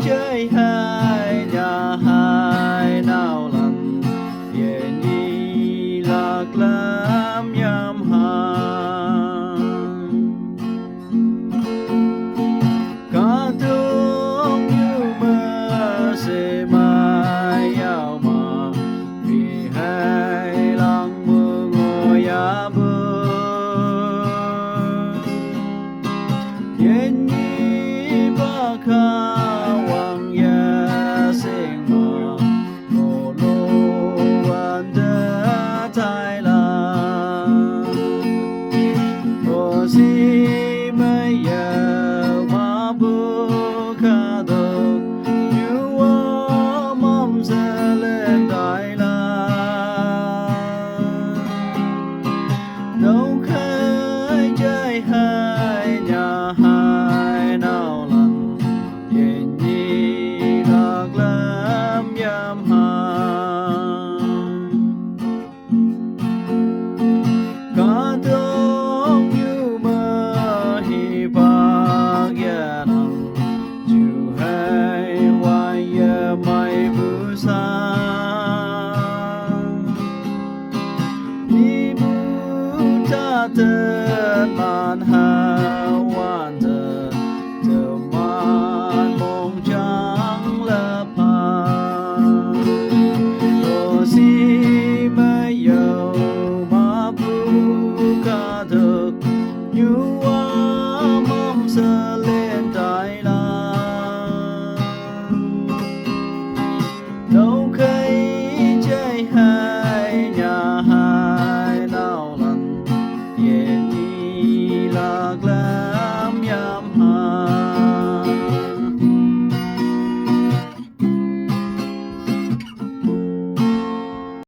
chơi hai nhà hai nào lần về đi lạc lắm nhầm hàng cả thương như mơ sẽ mãi ao mà vì hai lăng mưa ngồi ya bơ yên nhi ba kha wang ya sing ma ngô lô an đa thái lan ô si mây ya ma bu kha được như hoa mầm sẽ lên đại la đâu khai chơi hai nhà hai nào lần về nhi lạc lắm nhầm hàng cả thương như mơ hi bạc ya nắng chiều hay hoài ya mai bữa sáng đi bữa ta tên man ha wan tên thơ man mong trắng lấp hàng ô si mây dầu mà bu ca thực như